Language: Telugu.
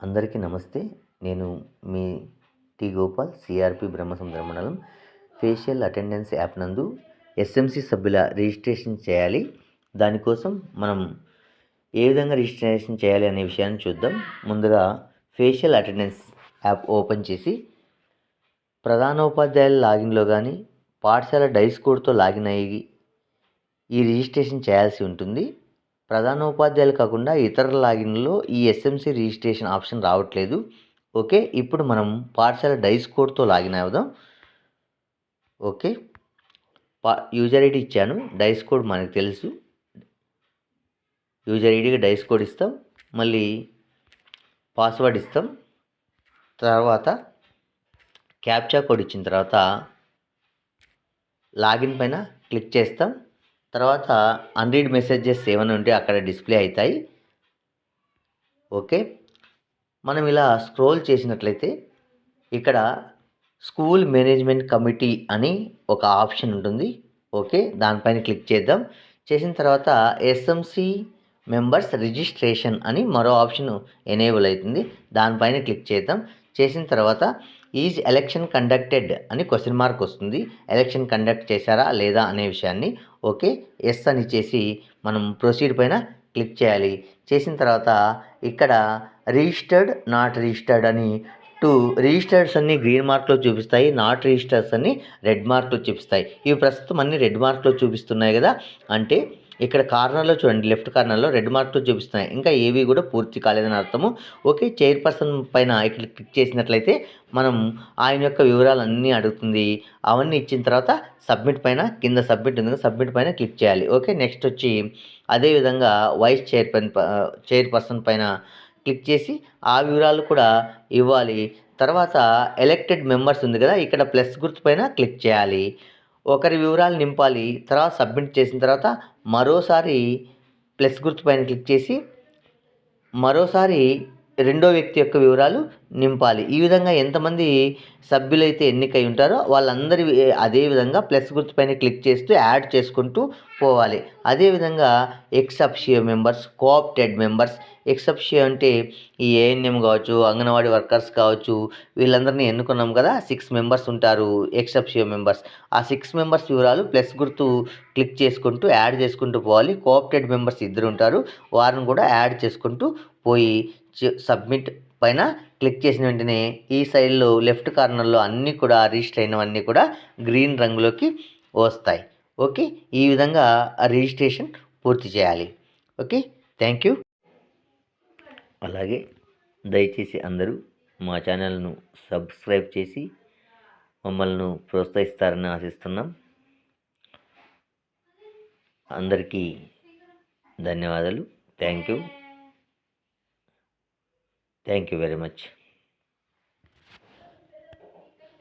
అందరికీ నమస్తే. నేను మీ గోపాల్, సిఆర్పి బ్రహ్మసముద్రం మండలం. ఫేషియల్ అటెండెన్స్ యాప్ నందు ఎస్ఎంసి సభ్యుల రిజిస్ట్రేషన్ చేయాలి. దానికోసం మనం ఏ విధంగా రిజిస్ట్రేషన్ చేయాలి అనే విషయాన్ని చూద్దాం. ముందుగా ఫేషియల్ అటెండెన్స్ యాప్ ఓపెన్ చేసి ప్రధానోపాధ్యాయుల లాగిన్లో కానీ పాఠశాల డైస్ కోడ్తో లాగిన్ అయ్యి ఈ రిజిస్ట్రేషన్ చేయాల్సి ఉంటుంది. ప్రధానోపాధ్యాయులు కాకుండా ఇతర లాగిన్లో ఈ ఎస్ఎంసి రిజిస్ట్రేషన్ ఆప్షన్ రావట్లేదు. ఓకే, ఇప్పుడు మనం పాఠశాల డైస్ కోడ్తో లాగిన్ అవుదాం. ఓకే, యూజర్ ఐడి ఇచ్చాను, డైస్ కోడ్ మనకు తెలుసు. యూజర్ ఐడికి డైస్ కోడ్ ఇస్తాం, మళ్ళీ పాస్వర్డ్ ఇస్తాం, తర్వాత క్యాప్చా కోడ్ ఇచ్చిన తర్వాత లాగిన్ పైన క్లిక్ చేస్తాం. తర్వాత అన్రీడ్ మెసేజెస్ ఏమైనా ఉంటే అక్కడ డిస్ప్లే అవుతాయి. ఓకే, మనం ఇలా స్క్రోల్ చేసినట్లయితే ఇక్కడ స్కూల్ మేనేజ్మెంట్ కమిటీ అని ఒక ఆప్షన్ ఉంటుంది. ఓకే, దానిపైన క్లిక్ చేద్దాం. చేసిన తర్వాత ఎస్ఎంసి మెంబర్స్ రిజిస్ట్రేషన్ అని మరో ఆప్షన్ ఎనేబుల్ అవుతుంది. దానిపైన క్లిక్ చేద్దాం. చేసిన తర్వాత ఈజ్ ఎలక్షన్ కండక్టెడ్ అని క్వశ్చన్ మార్క్ వస్తుంది. ఎలక్షన్ కండక్ట్ చేశారా లేదా అనే విషయాన్ని ఓకే ఎస్ అని చేసి మనం ప్రొసీడ్ పైన క్లిక్ చేయాలి. చేసిన తర్వాత ఇక్కడ రిజిస్టర్డ్, నాట్ రిజిస్టర్డ్ అని రిజిస్టర్డ్స్ అన్ని గ్రీన్ మార్క్లో చూపిస్తాయి, నాట్ రిజిస్టర్స్ అన్ని రెడ్ మార్క్లో చూపిస్తాయి. ఇవి ప్రస్తుతం అన్ని రెడ్ మార్క్లో చూపిస్తున్నాయి కదా, అంటే ఇక్కడ కార్నర్లో చూడండి, లెఫ్ట్ కార్నర్లో రెడ్ మార్క్తో చూపిస్తున్నాయి. ఇంకా ఏవి కూడా పూర్తి కాలేదని అర్థము. ఓకే, చైర్పర్సన్ పైన ఇక్కడ క్లిక్ చేసినట్లయితే మనం ఆయన యొక్క వివరాలు అన్నీ అడుగుతుంది. అవన్నీ ఇచ్చిన తర్వాత సబ్మిట్ పైన, కింద సబ్మిట్ ఉంది, సబ్మిట్ పైన క్లిక్ చేయాలి. ఓకే, నెక్స్ట్ వచ్చి అదేవిధంగా వైస్ చైర్పర్సన్ పైన క్లిక్ చేసి ఆ వివరాలు కూడా ఇవ్వాలి. తర్వాత ఎలక్టెడ్ మెంబర్స్ ఉంది కదా, ఇక్కడ ప్లస్ గుర్తు పైన క్లిక్ చేయాలి. ఒకరి వివరాలు నింపాలి. తర్వాత సబ్మిట్ చేసిన తర్వాత మరోసారి ప్లస్ గుర్తు పైన క్లిక్ చేసి మరోసారి రెండో వ్యక్తి యొక్క వివరాలు నింపాలి. ఈ విధంగా ఎంతమంది సభ్యులైతే ఎన్నికై ఉంటారో వాళ్ళందరి అదే విధంగా ప్లస్ గుర్తు పైన క్లిక్ చేస్తూ యాడ్ చేసుకుంటూ పోవాలి. అదేవిధంగా ఎక్సెప్షియో మెంబర్స్, కోఆప్టెడ్ మెంబర్స్. ఎక్సెప్షియో అంటే ఈ ఏఎన్ఎం కావచ్చు, అంగన్వాడీ వర్కర్స్ కావచ్చు, వీళ్ళందరినీ ఎన్నుకున్నాం కదా, 6 మెంబర్స్ ఉంటారు ఎక్సెప్షియో మెంబర్స్. ఆ 6 మెంబర్స్ వివరాలు ప్లస్ గుర్తు క్లిక్ చేసుకుంటూ యాడ్ చేసుకుంటూ పోవాలి. కోఆప్టెడ్ మెంబర్స్ 2 ఉంటారు, వారిని కూడా యాడ్ చేసుకుంటూ పోయి సబ్మిట్ పైన క్లిక్ చేసిన వెంటనే ఈ సైడ్లో లెఫ్ట్ కార్నర్లో అన్నీ కూడా రిజిస్టర్ అయినవన్నీ కూడా గ్రీన్ రంగులోకి వస్తాయి. ఓకే, ఈ విధంగా రిజిస్ట్రేషన్ పూర్తి చేయాలి. Okay, thank you. అలాగే దయచేసి అందరూ మా ఛానల్ను సబ్స్క్రైబ్ చేసి మమ్మల్ని ప్రోత్సహిస్తారని ఆశిస్తున్నాం. అందరికీ ధన్యవాదాలు. Thank you very much.